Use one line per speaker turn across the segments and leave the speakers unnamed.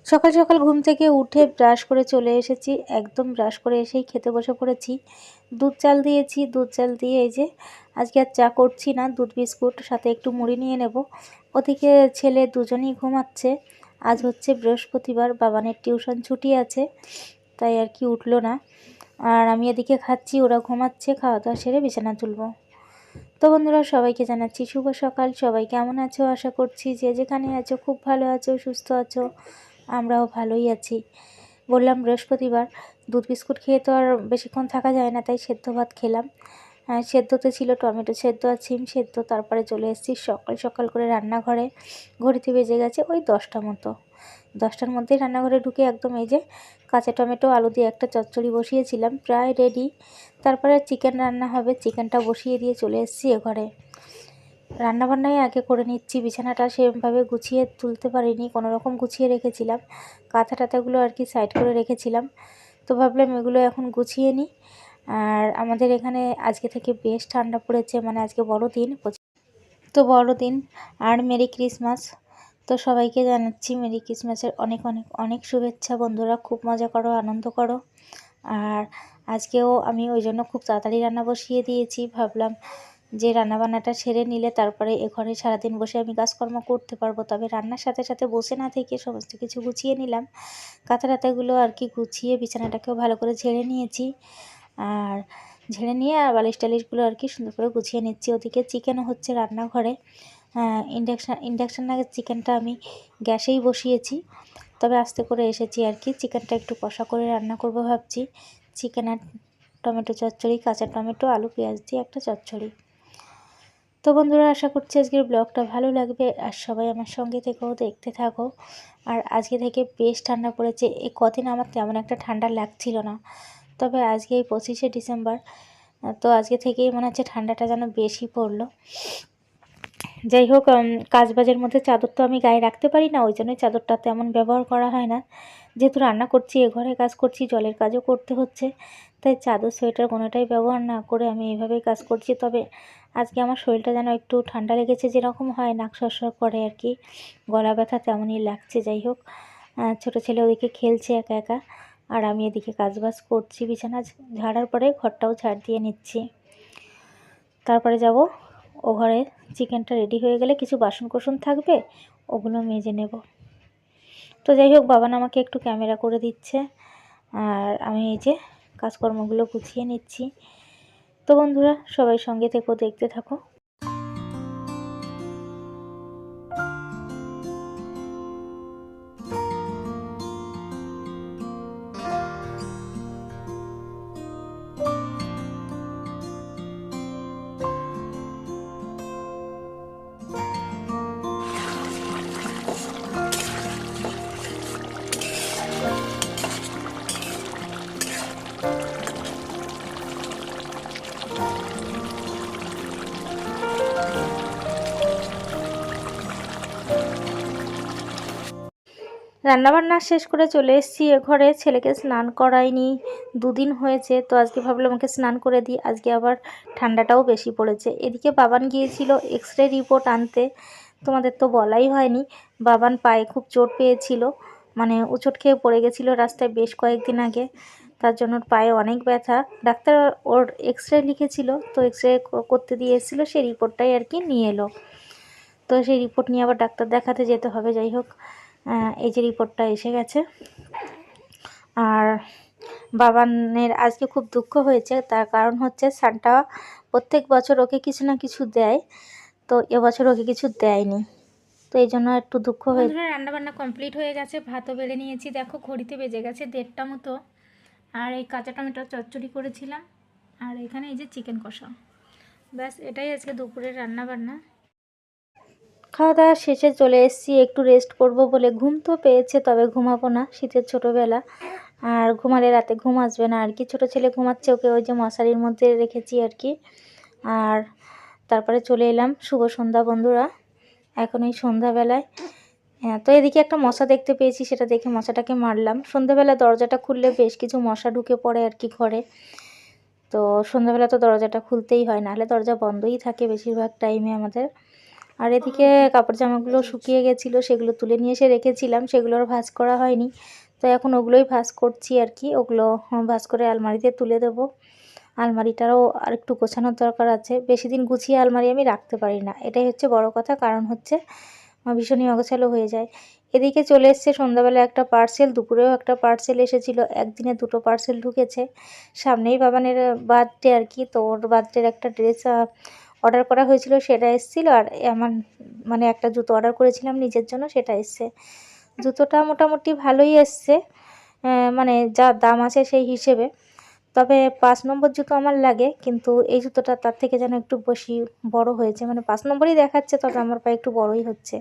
সকাল সকাল ঘুম থেকে উঠে ব্রাশ করে চলে এসেছি, একদম ব্রাশ করে এসেই খেতে বসে পড়েছি। দুধ চাল দিয়েছি, দুধ চাল দিয়ে এই যে আজকে আর চা করছি না, দুধ বিস্কুট সাথে একটু মুড়ি নিয়ে নেব। ওদিকে ছেলে দুজনেই ঘুমাচ্ছে। আজ হচ্ছে বৃহস্পতিবার, বাবানের টিউশন ছুটি আছে, তাই আর কি উঠলো না। আর আমি এদিকে খাচ্ছি, ওরা ঘুমাচ্ছে, খাওয়া দাওয়া সেরে বিছানা তুলবো। তো বন্ধুরা, সবাইকে জানাচ্ছি শুভ সকাল। সবাই কেমন আছো? আশা করছি যে যেখানে আছো খুব ভালো আছো, সুস্থ আছো। আমরাও ভালোই আছি। বললাম বৃহস্পতিবার, দুধ বিস্কুট খেয়ে তো আর বেশিক্ষণ থাকা যায় না, তাই সেদ্ধ ভাত খেলাম। সেদ্ধতে ছিল টমেটো সেদ্ধ আর সিম সেদ্ধ। তারপরে চলে এসেছি সকাল সকাল করে রান্নাঘরে। ঘড়িতে বেজে গেছে ওই 10টা মতো। 10টার মধ্যেই রান্নাঘরে ঢুকে একদম এই যে কাঁচা টমেটো আলু দিয়ে একটা চচ্চড়ি বসিয়েছিলাম, প্রায় রেডি। তারপরে চিকেন রান্না হবে, চিকেনটা বসিয়ে দিয়ে চলে এসেছি এ ঘরে। রান্নাবান্নাই আগে করে নিচ্ছি। বিছানাটা সেভাবে গুছিয়ে তুলতে পারিনি, কোনো রকম গুছিয়ে রেখেছিলাম। কাঁথা টাথাগুলো আর কি সাইড করে রেখেছিলাম, তো ভাবলাম এগুলো এখন গুছিয়ে নিই। আর আমাদের এখানে আজকে থেকে বেশ ঠান্ডা পড়েছে, মানে আজকে বড়দিন, তো বড়দিন। আর মেরি ক্রিসমাস। তো সবাইকে জানাচ্ছি মেরি ক্রিসমাসের অনেক অনেক অনেক শুভেচ্ছা। বন্ধুরা খুব মজা করো, আনন্দ করো। আর আজকেও আমি ওই জন্য খুব তাড়াতাড়ি রান্না বসিয়ে দিয়েছি। ভাবলাম যে রান্নাবান্নাটা সেরে নিলে তারপরে এ ঘরে সারাদিন বসে আমি কাজকর্ম করতে পারবো। তবে রান্নার সাথে সাথে বসে না থেকে সমস্ত কিছু গুছিয়ে নিলাম। কাঁথা টাথাগুলো আর কি গুছিয়ে বিছানাটাকেও ভালো করে ঝেড়ে নিয়েছি। আর ঝেড়ে নিয়ে আর বালিশ টালিশগুলো আর কি সুন্দর করে গুছিয়ে নিচ্ছি। ওদিকে চিকেনও হচ্ছে রান্নাঘরে। ইন্ডাকশান আগে চিকেনটা আমি গ্যাসেই বসিয়েছি, তবে আস্তে করে এসেছি আর কি। চিকেনটা একটু কষা করে রান্না করব ভাবছি। চিকেন আর টমেটো চচ্চড়ি, কাঁচা টমেটো আলু পেঁয়াজ দিয়ে একটা চচ্চড়ি। তো বন্ধুরা, আশা করছি আজকের ব্লগটা ভালো লাগবে আর সবাই আমার সঙ্গে থেকেও দেখতে থাকো। আর আজকে থেকে বেশ ঠান্ডা পড়েছে। এই কদিন আমার তেমন একটা ঠান্ডা লাগছিল না, তবে আজকে এই 25শে ডিসেম্বর, তো আজকে থেকেই মনে হচ্ছে ঠান্ডাটা যেন বেশি পড়লো। যাই হোক, কাজবাজের মধ্যে চাদর তো আমি গায়ে রাখতে পারি না, ওই জন্যই চাদরটা তেমন ব্যবহার করা হয় না। যেহেতু রান্না করছি, এ ঘরে কাজ করছি, জলের কাজও করতে হচ্ছে, তাই চাদর সোয়েটার কোনোটাই ব্যবহার না করে আমি এইভাবেই কাজ করছি। তবে আজকে আমার শরীরটা যেন একটু ঠান্ডা লেগেছে, যেরকম হয় নাক সরসর করে আর কি, গলা ব্যথা তেমনই লাগছে। যাই হোক, ছোটো ছেলে ওদিকে খেলছে একা একা, আর আমি এদিকে কাজবাজ করছি। বিছানা ঝাড়ার পরে ঘরটাও ঝাড় দিয়ে নিচ্ছি। তারপরে যাব ও ঘরে। চিকেনটা রেডি হয়ে গেলে কিছু বাসন কোসন থাকবে, ওগুলো মেজে নেব। তো যাই হোক, বাবান আমাকে একটু ক্যামেরা করে দিচ্ছে, আর আমি এই যে কাজকর্মগুলো গুছিয়ে নিচ্ছি। তো বন্ধুরা, সবাই সঙ্গে থেকো, দেখতে থাকো। রান্নাবান্না শেষ করে চলে এসেছি এ ঘরে। ছেলেকে স্নান করাইনি, দুদিন হয়েছে, তো আজকে ভাবলাম ওকে স্নান করে দিই। আজকে আবার ঠান্ডাটাও বেশি পড়েছে। এদিকে বাবান গিয়েছিল এক্সরে রিপোর্ট আনতে, তোমাদের তো বলাই হয়নি। বাবান পায়ে খুব চোট পেয়েছিল, মানে উচট খেয়ে পড়ে গেছিলো রাস্তায় বেশ কয়েকদিন আগে, তার জন্য পায়ে অনেক ব্যথা। ডাক্তার ওর এক্সরে লিখেছিল, তো এক্সরে করতে দিয়ে এসেছিলো, সেই রিপোর্টটাই আর কি নিয়ে এলো। তো সেই রিপোর্ট নিয়ে আবার ডাক্তার দেখাতে যেতে হবে। যাই হোক, এই যে রিপোর্টটা এসে গেছে। আর বাবানের আজকে খুব দুঃখ হয়েছে, তার কারণ হচ্ছে সান্টা প্রত্যেক বছর ওকে কিছু না কিছু দেয়, তো এবছর ওকে কিছু দেয়নি, তো এই জন্য একটু দুঃখ হয়েছে। রান্নাবান্না কমপ্লিট হয়ে গেছে, ভাতও বেড়ে নিয়েছি। দেখো ঘড়িতে বেজে গেছে 1:30 মতো। আর এই কাঁচা টমেটো চচ্চড়ি করেছিলাম, আর এখানে এই যে চিকেন কষা। ব্যাস, এটাই আজকে দুপুরের রান্নাবান্না। খাওয়া দাওয়া শেষে চলে এসেছি একটু রেস্ট করব বলে। ঘুম তো পেয়েছে, তবে ঘুমাবো না, শীতের ছোটোবেলা, আর ঘুমালে রাতে ঘুম আসবে না আর কি। ছোটো ছেলে ঘুমাচ্ছে, ওকে ওই যে মশারির মধ্যে রেখেছি আর কি। আর তারপরে চলে এলাম। শুভ সন্ধ্যা বন্ধুরা, এখন এই সন্ধ্যাবেলায়। হ্যাঁ, তো এদিকে একটা মশা দেখতে পেয়েছি, সেটা দেখে মশাটাকে মারলাম। সন্ধ্যাবেলা দরজাটা খুললে বেশ কিছু মশা ঢুকে পড়ে আর কি ঘরে, তো সন্ধ্যাবেলা তো দরজাটা খুলতেই হয়, নাহলে দরজা বন্ধই থাকে বেশিরভাগ টাইমে আমাদের। আর এদিকে কাপড় জামাগুলো শুকিয়ে গেছিলো, সেগুলো তুলে নিয়ে এসে রেখেছিলাম, সেগুলো আর ভাঁজ করা হয়নি। তো এখন ওগুলোই ভাঁজ করছি আর কি। ওগুলো ভাঁজ করে আলমারিতে তুলে দেবো। আলমারিটারও আর একটু গোছানোর দরকার আছে। বেশি দিন গুছিয়ে আলমারি আমি রাখতে পারি না, এটাই হচ্ছে বড় কথা। কারণ হচ্ছে ভীষণই অগোছালো হয়ে যায়। এদিকে চলে এসছে সন্ধ্যাবেলা একটা পার্সেল, দুপুরেও একটা পার্সেল এসেছিলো, একদিনে 2টো পার্সেল ঢুকেছে। সামনেই বাবানের বার্থডে আর কি, তো ওর বার্থডের একটা ড্রেস অর্ডার করা হয়েছিল, সেটা এসেছিলো। আর আমার মানে একটা জুতো অর্ডার করেছিলাম নিজের জন্য, সেটা এসছে। জুতোটা মোটামুটি ভালোই এসছে, মানে যা দাম আছে সেই হিসেবে। তবে 5 নম্বর জুতো আমার লাগে, কিন্তু এই জুতোটা তার থেকে যেন একটু বেশি বড় হয়েছে। মানে 5 নম্বরই দেখাচ্ছে, তবে আমার পায়ে একটু বড়ই হচ্ছে।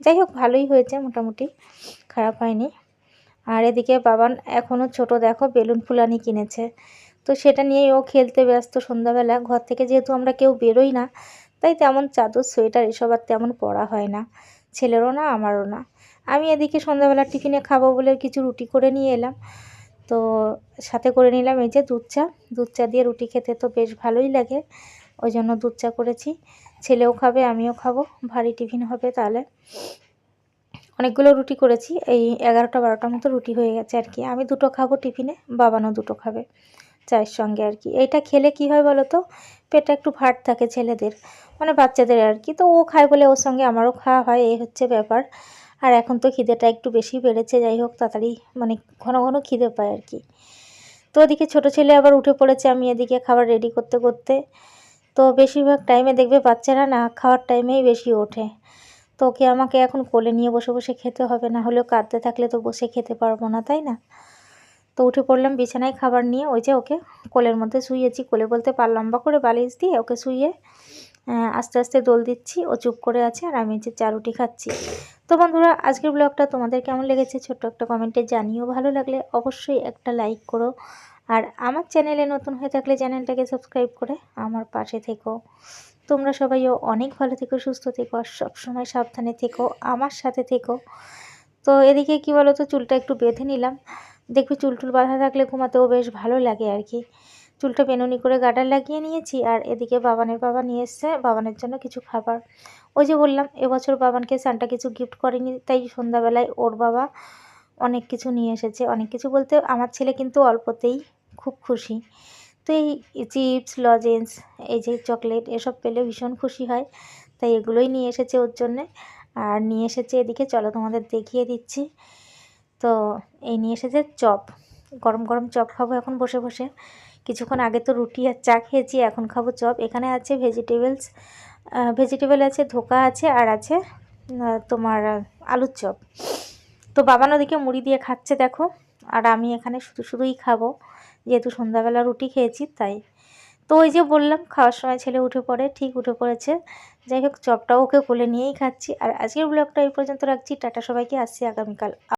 যাই হোক, ভালোই হয়েছে মোটামুটি, খারাপ হয়নি। আর এদিকে বাবান এখনও ছোট, দেখো বেলুন ফুলানি কিনেছে, তো সেটা নিয়েই ও খেলতে ব্যস্ত সন্ধ্যাবেলা। ঘর থেকে যেহেতু আমরা কেউ বেরোই না, তাই তেমন চাদর সোয়েটার এসব আর তেমন পরা হয় না, ছেলেরও না আমারও না। আমি এদিকে সন্ধ্যাবেলা টিফিনে খাবো বলে কিছু রুটি করে নিয়ে এলাম। তো সাথে করে নিলাম এই যে দুধ চা। দুধ চা দিয়ে রুটি খেতে তো বেশ ভালোই লাগে, ওই জন্য দুধ চা করেছি। ছেলেও খাবে, আমিও খাবো, ভারী টিফিন হবে তাহলে। অনেকগুলো রুটি করেছি, এই 11টা-12টা মতো রুটি হয়ে গেছে আর কি। আমি 2টো খাবো টিফিনে, বাবানও 2টো খাবে চায়ের সঙ্গে আর কি। এইটা খেলে কি হয় বলো তো, পেটটা একটু ভার থাকে ছেলেদের, মানে বাচ্চাদের আর কি। তো ও খায় বলে ওর সঙ্গে আমারও খাওয়া হয়, এই হচ্ছে ব্যাপার। আর এখন তো খিদেটা একটু বেশি বেড়েছে, যাই হোক তাড়াতাড়ি মানে ঘন ঘন খিদে পায় আর কি। তো ওদিকে ছোটো ছেলে আবার উঠে পড়েছে, আমি এদিকে খাবার রেডি করতে করতে। তো বেশিরভাগ টাইমে দেখবে বাচ্চারা না খাওয়ার টাইমেই বেশি ওঠে। তো ওকে আমাকে এখন কোলে নিয়ে বসে বসে খেতে হবে, না হলেও কাঁদতে থাকলে তো বসে খেতে পারবো না, তাই না? তো উঠে পড়লাম বিছানায় খাবার নিয়ে, ওই যে ওকে কোলের মধ্যে শুইয়েছি, কোলে বলতে পা লম্বা করে বালিশ দিয়ে ওকে শুইয়ে আস্তে আস্তে দোল দিচ্ছি। ও চুপ করে আছে, আর আমি যে চা রুটি খাচ্ছি। তো বন্ধুরা, আজকের ব্লগটা তোমাদের কেমন লেগেছে ছোট্ট একটা কমেন্টে জানিও। ভালো লাগলে অবশ্যই একটা লাইক করো, আর আমার চ্যানেলে নতুন হয়ে থাকলে চ্যানেলটাকে সাবস্ক্রাইব করে আমার পাশে থেকো। তোমরা সবাইও অনেক ভালো থেকো, সুস্থ থেকো, আর সবসময় সাবধানে থেকো, আমার সাথে থেকো। তো এদিকে কি বলো তো, চুলটা একটু বেঁধে নিলাম। দেখবি চুল টুল বাঁধা থাকলে ঘুমাতেও বেশ ভালো লাগে আর কি। চুলটা বেনুনি করে গার্ডার লাগিয়ে নিয়েছি। আর এদিকে বাবানের বাবা নিয়ে এসছে বাবানের জন্য কিছু খাবার। ওই যে বললাম এবছর বাবানকে সান্টা কিছু গিফট করেনি, তাই সন্ধ্যাবেলায় ওর বাবা অনেক কিছু নিয়ে এসেছে। অনেক কিছু বলতে আমার ছেলে কিন্তু অল্পতেই খুব খুশি। তো এই চিপস, লজেন্স, এই যে চকলেট, এসব পেলে ভীষণ খুশি হয়, তাই এগুলোই নিয়ে এসেছে ওর জন্যে। আর নিয়ে এসেছে এদিকে, চলো তোমাদের দেখিয়ে দিচ্ছি। তো এই নিয়ে এসেছে চপ, গরম গরম চপ খাবো এখন বসে বসে। কিছুক্ষণ আগে তো রুটি আর চা খেয়েছি, এখন খাবো চপ। এখানে আছে ভেজিটেবল আছে, ধোকা আছে, আর আছে তোমার আলুর চপ। তো বাবান ওদিকে মুড়ি দিয়ে খাচ্ছে দেখো, আর আমি এখানে শুধুই খাবো, যেহেতু সন্ধ্যাবেলা রুটি খেয়েছি তাই। তো ওই যে বললাম খাওয়ার সময় ছেলে উঠে পড়ে, ঠিক উঠে পড়েছে। যাই হোক, চপটাও ওকে কোলে নিয়েই খাচ্ছি। আর আজকের ব্লগটা এই পর্যন্ত রাখছি, টাটা সবাইকে, আসছি আগামীকাল।